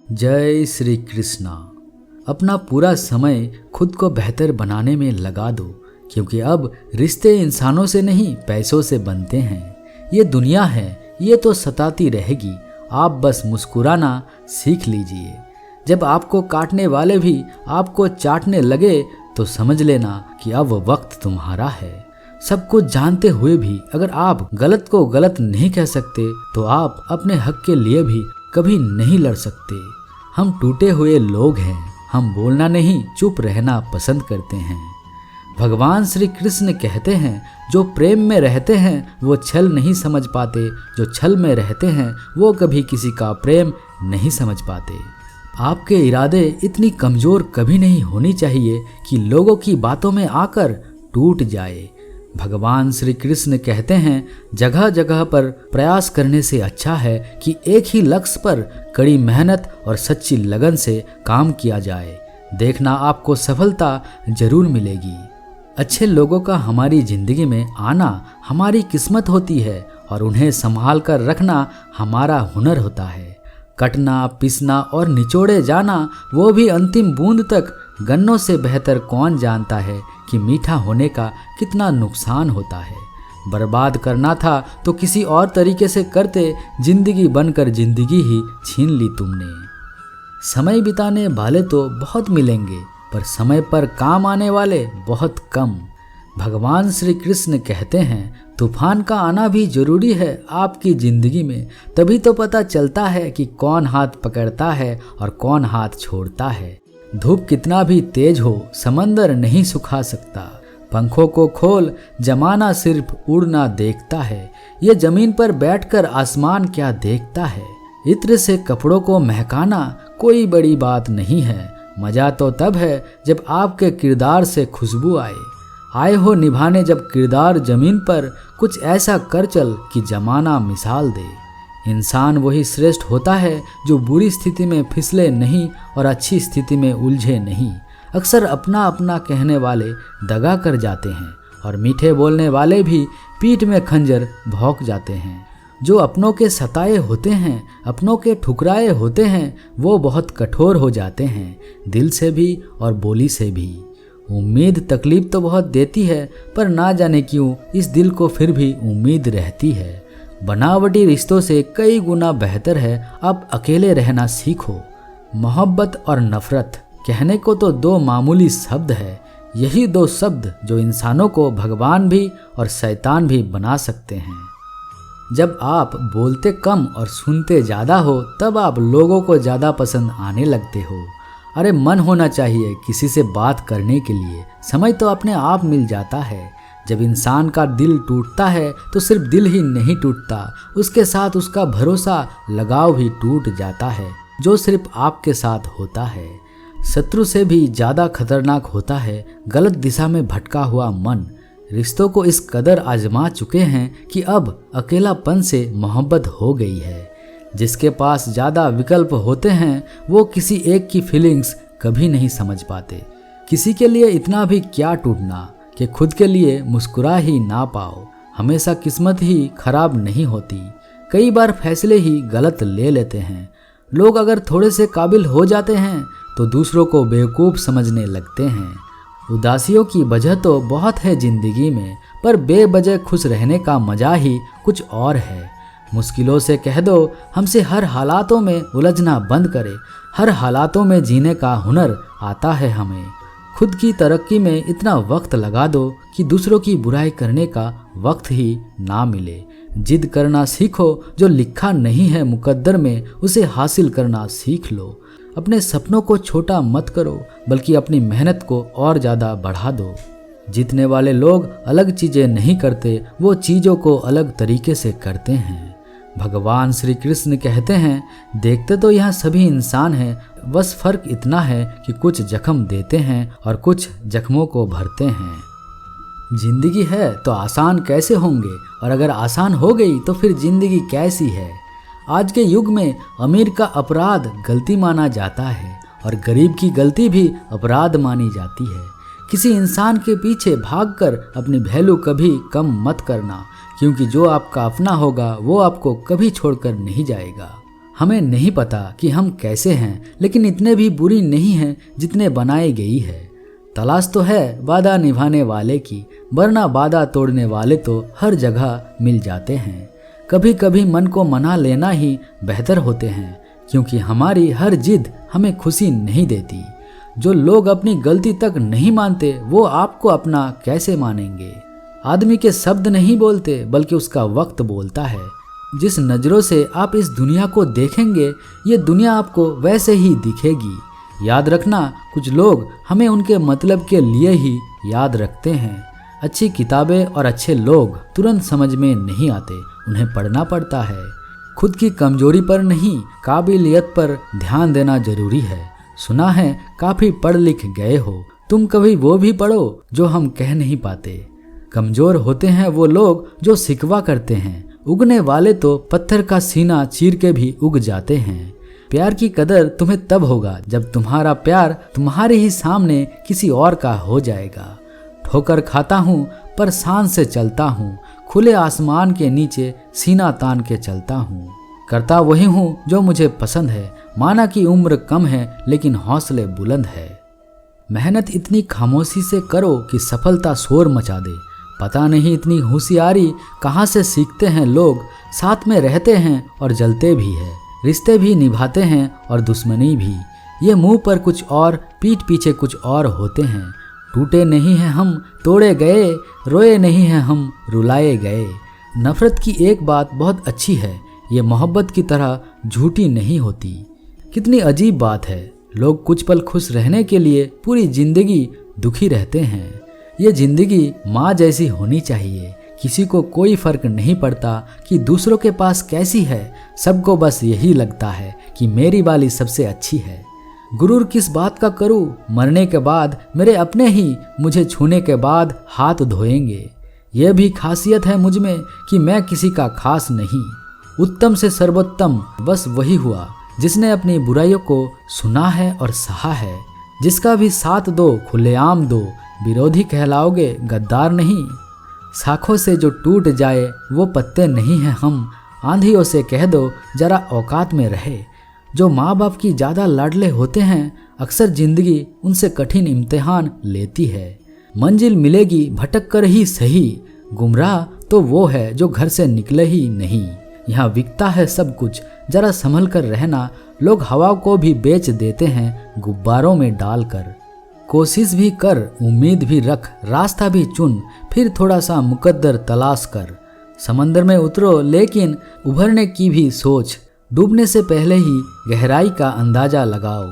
जय श्री कृष्णा। अपना पूरा समय खुद को बेहतर बनाने में लगा दो, क्योंकि अब रिश्ते इंसानों से नहीं पैसों से बनते हैं। ये दुनिया है, ये तो सताती रहेगी, आप बस मुस्कुराना सीख लीजिए। जब आपको काटने वाले भी आपको चाटने लगे तो समझ लेना कि अब वक्त तुम्हारा है। सब कुछ जानते हुए भी अगर आप गलत को गलत नहीं कह सकते तो आप अपने हक के लिए भी कभी नहीं लड़ सकते। हम टूटे हुए लोग हैं, हम बोलना नहीं चुप रहना पसंद करते हैं। भगवान श्री कृष्ण कहते हैं, जो प्रेम में रहते हैं वो छल नहीं समझ पाते, जो छल में रहते हैं वो कभी किसी का प्रेम नहीं समझ पाते। आपके इरादे इतनी कमज़ोर कभी नहीं होनी चाहिए कि लोगों की बातों में आकर टूट जाए। भगवान श्री कृष्ण कहते हैं, जगह जगह पर प्रयास करने से अच्छा है कि एक ही लक्ष्य पर कड़ी मेहनत और सच्ची लगन से काम किया जाए। देखना आपको सफलता जरूर मिलेगी। अच्छे लोगों का हमारी जिंदगी में आना हमारी किस्मत होती है और उन्हें संभाल कर रखना हमारा हुनर होता है। कटना, पिसना और निचोड़े जाना, वो भी अंतिम बूंद तक, गन्नों से बेहतर कौन जानता है कि मीठा होने का कितना नुकसान होता है। बर्बाद करना था तो किसी और तरीके से करते, जिंदगी बनकर जिंदगी ही छीन ली तुमने। समय बिताने वाले तो बहुत मिलेंगे, पर समय पर काम आने वाले बहुत कम। भगवान श्री कृष्ण कहते हैं, तूफान का आना भी जरूरी है आपकी जिंदगी में, तभी तो पता चलता है कि कौन हाथ पकड़ता है और कौन हाथ छोड़ता है। धूप कितना भी तेज हो, समंदर नहीं सुखा सकता। पंखों को खोल, जमाना सिर्फ उड़ना देखता है। ये जमीन पर बैठकर आसमान क्या देखता है। इत्र से कपड़ों को महकाना कोई बड़ी बात नहीं है। मजा तो तब है जब आपके किरदार से खुशबू आए हो निभाने जब किरदार जमीन पर, कुछ ऐसा कर चल कि जमाना मिसाल दे। इंसान वही श्रेष्ठ होता है जो बुरी स्थिति में फिसले नहीं और अच्छी स्थिति में उलझे नहीं। अक्सर अपना अपना कहने वाले दगा कर जाते हैं और मीठे बोलने वाले भी पीठ में खंजर भौंक जाते हैं। जो अपनों के सताए होते हैं, अपनों के ठुकराए होते हैं, वो बहुत कठोर हो जाते हैं, दिल से भी और बोली से भी। उम्मीद तकलीफ तो बहुत देती है, पर ना जाने क्यों इस दिल को फिर भी उम्मीद रहती है। बनावटी रिश्तों से कई गुना बेहतर है आप अकेले रहना सीखो। मोहब्बत और नफरत कहने को तो दो मामूली शब्द है, यही दो शब्द जो इंसानों को भगवान भी और शैतान भी बना सकते हैं। जब आप बोलते कम और सुनते ज़्यादा हो तब आप लोगों को ज़्यादा पसंद आने लगते हो। अरे मन होना चाहिए किसी से बात करने के लिए, समय तो अपने आप मिल जाता है। जब इंसान का दिल टूटता है तो सिर्फ दिल ही नहीं टूटता, उसके साथ उसका भरोसा लगाव भी टूट जाता है, जो सिर्फ आपके साथ होता है। शत्रु से भी ज़्यादा खतरनाक होता है गलत दिशा में भटका हुआ मन। रिश्तों को इस कदर आजमा चुके हैं कि अब अकेलापन से मोहब्बत हो गई है। जिसके पास ज़्यादा विकल्प होते हैं वो किसी एक की फीलिंग्स कभी नहीं समझ पाते। किसी के लिए इतना भी क्या टूटना कि खुद के लिए मुस्कुरा ही ना पाओ। हमेशा किस्मत ही खराब नहीं होती, कई बार फैसले ही गलत ले लेते हैं। लोग अगर थोड़े से काबिल हो जाते हैं तो दूसरों को बेवकूफ़ समझने लगते हैं। उदासियों की वजह तो बहुत है ज़िंदगी में, पर बेवजह खुश रहने का मज़ा ही कुछ और है। मुश्किलों से कह दो हमसे हर हालातों में उलझना बंद करे, हर हालातों में जीने का हुनर आता है हमें। खुद की तरक्की में इतना वक्त लगा दो कि दूसरों की बुराई करने का वक्त ही ना मिले। जिद करना सीखो, जो लिखा नहीं है मुकद्दर में उसे हासिल करना सीख लो। अपने सपनों को छोटा मत करो, बल्कि अपनी मेहनत को और ज़्यादा बढ़ा दो। जीतने वाले लोग अलग चीज़ें नहीं करते, वो चीज़ों को अलग तरीके से करते हैं। भगवान श्री कृष्ण कहते हैं, देखते तो यहाँ सभी इंसान हैं, बस फर्क इतना है कि कुछ जख्म देते हैं और कुछ जख्मों को भरते हैं। जिंदगी है तो आसान कैसे होंगे, और अगर आसान हो गई तो फिर जिंदगी कैसी है। आज के युग में अमीर का अपराध गलती माना जाता है और गरीब की गलती भी अपराध मानी जाती है। किसी इंसान के पीछे भागकर अपनी वैल्यू कभी कम मत करना, क्योंकि जो आपका अपना होगा वो आपको कभी छोड़कर नहीं जाएगा। हमें नहीं पता कि हम कैसे हैं, लेकिन इतने भी बुरी नहीं हैं जितने बनाई गई है। तलाश तो है वादा निभाने वाले की, वरना वादा तोड़ने वाले तो हर जगह मिल जाते हैं। कभी कभी मन को मना लेना ही बेहतर होते हैं, क्योंकि हमारी हर जिद हमें खुशी नहीं देती। जो लोग अपनी गलती तक नहीं मानते वो आपको अपना कैसे मानेंगे। आदमी के शब्द नहीं बोलते बल्कि उसका वक्त बोलता है। जिस नज़रों से आप इस दुनिया को देखेंगे ये दुनिया आपको वैसे ही दिखेगी। याद रखना, कुछ लोग हमें उनके मतलब के लिए ही याद रखते हैं। अच्छी किताबें और अच्छे लोग तुरंत समझ में नहीं आते, उन्हें पढ़ना पड़ता है। खुद की कमजोरी पर नहीं, काबिलियत पर ध्यान देना जरूरी है। सुना है काफ़ी पढ़ लिख गए हो, तुम कभी वो भी पढ़ो जो हम कह नहीं पाते। कमज़ोर होते हैं वो लोग जो शिकवा करते हैं, उगने वाले तो पत्थर का सीना चीर के भी उग जाते हैं। प्यार की कदर तुम्हें तब होगा जब तुम्हारा प्यार तुम्हारे ही सामने किसी और का हो जाएगा। ठोकर खाता हूँ पर शान से चलता हूँ, खुले आसमान के नीचे सीना तान के चलता हूँ। करता वही हूँ जो मुझे पसंद है, माना कि उम्र कम है लेकिन हौसले बुलंद है। मेहनत इतनी खामोशी से करो कि सफलता शोर मचा दे। पता नहीं इतनी होशियारी कहाँ से सीखते हैं लोग, साथ में रहते हैं और जलते भी है, रिश्ते भी निभाते हैं और दुश्मनी भी। ये मुंह पर कुछ और पीठ पीछे कुछ और होते हैं। टूटे नहीं हैं हम, तोड़े गए, रोए नहीं हैं हम, रुलाए गए। नफरत की एक बात बहुत अच्छी है, ये मोहब्बत की तरह झूठी नहीं होती। कितनी अजीब बात है, लोग कुछ पल खुश रहने के लिए पूरी जिंदगी दुखी रहते हैं। ये जिंदगी माँ जैसी होनी चाहिए, किसी को कोई फर्क नहीं पड़ता कि दूसरों के पास कैसी है, सबको बस यही लगता है कि मेरी वाली सबसे अच्छी है। गुरूर किस बात का करूँ, मरने के बाद मेरे अपने ही मुझे छूने के बाद हाथ धोएंगे। यह भी खासियत है मुझ में कि मैं किसी का खास नहीं। उत्तम से सर्वोत्तम बस वही हुआ जिसने अपनी बुराइयों को सुना है और सहा है। जिसका भी साथ दो खुलेआम दो, विरोधी कहलाओगे गद्दार नहीं। शाखों से जो टूट जाए वो पत्ते नहीं हैं हम, आंधियों से कह दो जरा औकात में रहे। जो माँ बाप की ज़्यादा लाडले होते हैं अक्सर जिंदगी उनसे कठिन इम्तिहान लेती है। मंजिल मिलेगी भटक कर ही सही, गुमराह तो वो है जो घर से निकले ही नहीं। यहाँ बिकता है सब कुछ, जरा संभल कर रहना। लोग हवा को भी बेच देते हैं गुब्बारों में डालकर। कोशिश भी कर, उम्मीद भी रख, रास्ता भी चुन, फिर थोड़ा सा मुकद्दर तलाश कर। समंदर में उतरो लेकिन उभरने की भी सोच, डूबने से पहले ही गहराई का अंदाजा लगाओ।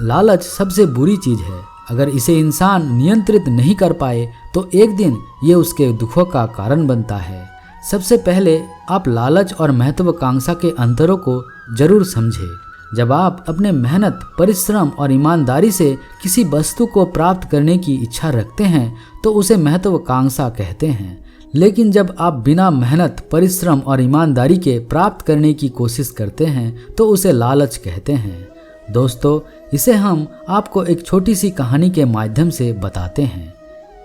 लालच सबसे बुरी चीज़ है, अगर इसे इंसान नियंत्रित नहीं कर पाए तो एक दिन ये उसके दुखों का कारण बनता है। सबसे पहले आप लालच और महत्वाकांक्षा के अंतरों को जरूर समझें। जब आप अपने मेहनत, परिश्रम और ईमानदारी से किसी वस्तु को प्राप्त करने की इच्छा रखते हैं तो उसे महत्वाकांक्षा कहते हैं। लेकिन जब आप बिना मेहनत, परिश्रम और ईमानदारी के प्राप्त करने की कोशिश करते हैं तो उसे लालच कहते हैं। दोस्तों, इसे हम आपको एक छोटी सी कहानी के माध्यम से बताते हैं।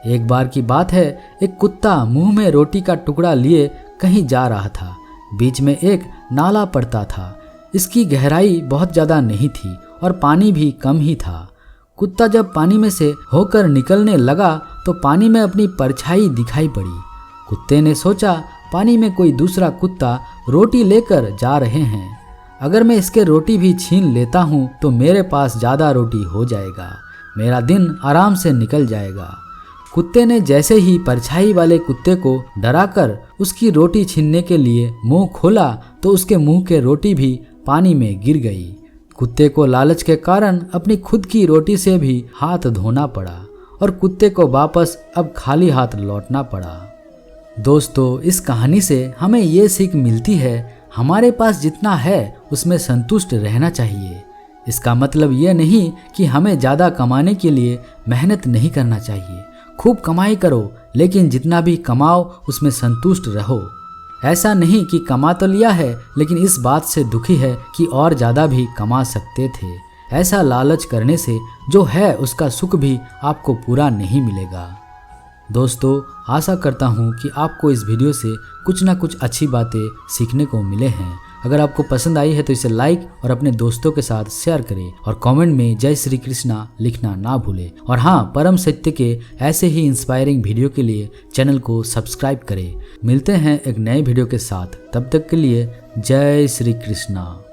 एक बार की बात है, एक कुत्ता मुंह में रोटी का टुकड़ा लिए कहीं जा रहा था। बीच में एक नाला पड़ता था। इसकी गहराई बहुत ज़्यादा नहीं थी और पानी भी कम ही था। कुत्ता जब पानी में से होकर निकलने लगा तो पानी में अपनी परछाई दिखाई पड़ी। कुत्ते ने सोचा पानी में कोई दूसरा कुत्ता रोटी लेकर जा रहे हैं, अगर मैं इसके रोटी भी छीन लेता हूँ तो मेरे पास ज़्यादा रोटी हो जाएगा, मेरा दिन आराम से निकल जाएगा। कुत्ते ने जैसे ही परछाई वाले कुत्ते को डराकर उसकी रोटी छीनने के लिए मुंह खोला तो उसके मुंह के रोटी भी पानी में गिर गई। कुत्ते को लालच के कारण अपनी खुद की रोटी से भी हाथ धोना पड़ा और कुत्ते को वापस अब खाली हाथ लौटना पड़ा। दोस्तों, इस कहानी से हमें ये सीख मिलती है, हमारे पास जितना है उसमें संतुष्ट रहना चाहिए। इसका मतलब ये नहीं कि हमें ज़्यादा कमाने के लिए मेहनत नहीं करना चाहिए। खूब कमाई करो, लेकिन जितना भी कमाओ उसमें संतुष्ट रहो। ऐसा नहीं कि कमा तो लिया है लेकिन इस बात से दुखी है कि और ज़्यादा भी कमा सकते थे। ऐसा लालच करने से जो है उसका सुख भी आपको पूरा नहीं मिलेगा। दोस्तों, आशा करता हूँ कि आपको इस वीडियो से कुछ ना कुछ अच्छी बातें सीखने को मिले हैं। अगर आपको पसंद आई है तो इसे लाइक और अपने दोस्तों के साथ शेयर करें और कमेंट में जय श्री कृष्णा लिखना ना भूलें। और हाँ, परम सत्य के ऐसे ही इंस्पायरिंग वीडियो के लिए चैनल को सब्सक्राइब करें। मिलते हैं एक नए वीडियो के साथ, तब तक के लिए जय श्री कृष्णा।